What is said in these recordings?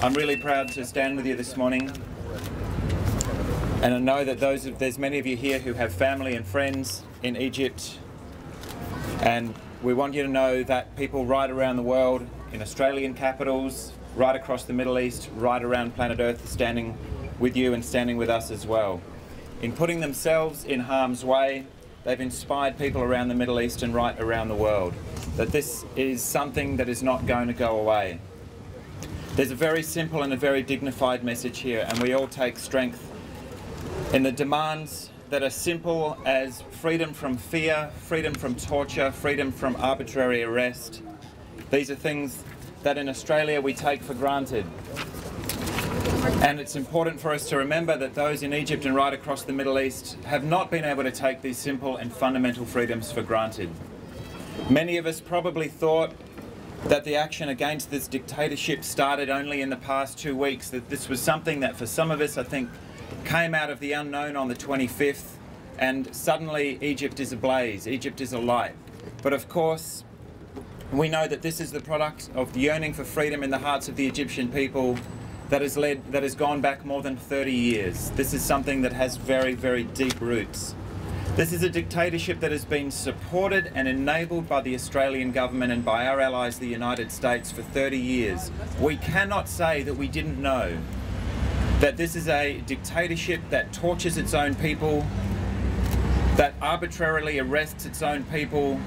I'm really proud to stand with you this morning, and I know that there's many of you here who have family and friends in Egypt, and we want you to know that people right around the world, in Australian capitals, right across the Middle East, right around planet Earth, are standing with you and standing with us as well. In putting themselves in harm's way, they've inspired people around the Middle East and right around the world that this is something that is not going to go away. There's a very simple and a very dignified message here, and we all take strength in the demands that are simple as freedom from fear, freedom from torture, freedom from arbitrary arrest. These are things that in Australia we take for granted. And it's important for us to remember that those in Egypt and right across the Middle East have not been able to take these simple and fundamental freedoms for granted. Many of us probably thought that the action against this dictatorship started only in the past 2 weeks, that this was something that for some of us, I think, came out of the unknown on the 25th, and suddenly Egypt is ablaze, Egypt is alight. But of course, we know that this is the product of the yearning for freedom in the hearts of the Egyptian people that has gone back more than 30 years. This is something that has very, very deep roots. This is a dictatorship that has been supported and enabled by the Australian government and by our allies, the United States, for 30 years. We cannot say that we didn't know that this is a dictatorship that tortures its own people, that arbitrarily arrests its own people,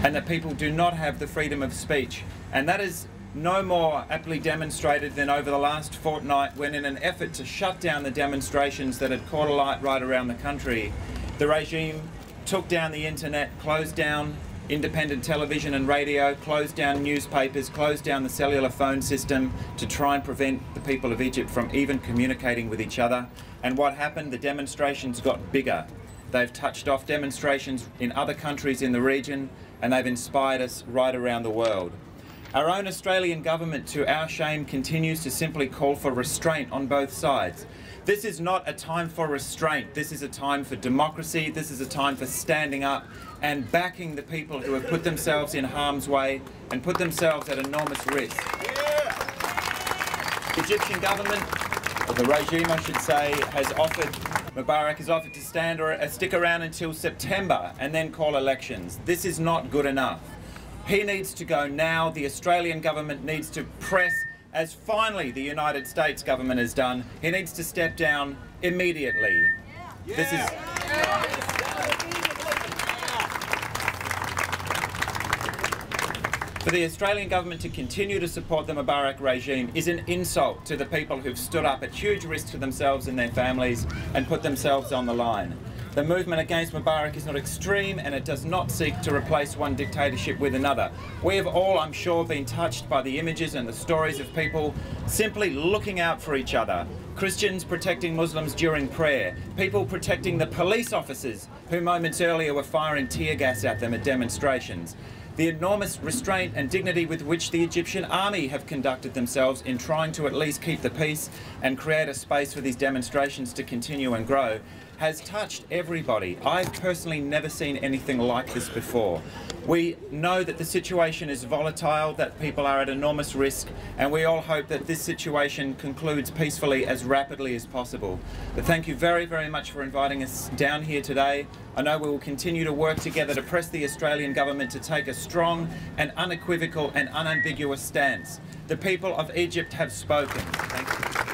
and that people do not have the freedom of speech. And that is no more aptly demonstrated than over the last fortnight, when in an effort to shut down the demonstrations that had caught alight right around the country, the regime took down the internet, closed down independent television and radio, closed down newspapers, closed down the cellular phone system to try and prevent the people of Egypt from even communicating with each other. And what happened? The demonstrations got bigger. They've touched off demonstrations in other countries in the region, and they've inspired us right around the world. Our own Australian government, to our shame, continues to simply call for restraint on both sides. This is not a time for restraint. This is a time for democracy. This is a time for standing up and backing the people who have put themselves in harm's way and put themselves at enormous risk. The Egyptian government, or the regime I should say, Mubarak has offered to stand or stick around until September and then call elections. This is not good enough. He needs to go now. The Australian government needs to press, as finally the United States government has done. He needs to step down immediately. This is... For the Australian government to continue to support the Mubarak regime is an insult to the people who've stood up at huge risk to themselves and their families and put themselves on the line. The movement against Mubarak is not extreme, and it does not seek to replace one dictatorship with another. We have all, I'm sure, been touched by the images and the stories of people simply looking out for each other. Christians protecting Muslims during prayer, people protecting the police officers who moments earlier were firing tear gas at them at demonstrations. The enormous restraint and dignity with which the Egyptian army have conducted themselves in trying to at least keep the peace and create a space for these demonstrations to continue and grow has touched everybody. I've personally never seen anything like this before. We know that the situation is volatile, that people are at enormous risk, and we all hope that this situation concludes peacefully as rapidly as possible. But thank you very, very much for inviting us down here today. I know we will continue to work together to press the Australian government to take a strong and unequivocal and unambiguous stance. The people of Egypt have spoken. Thank you.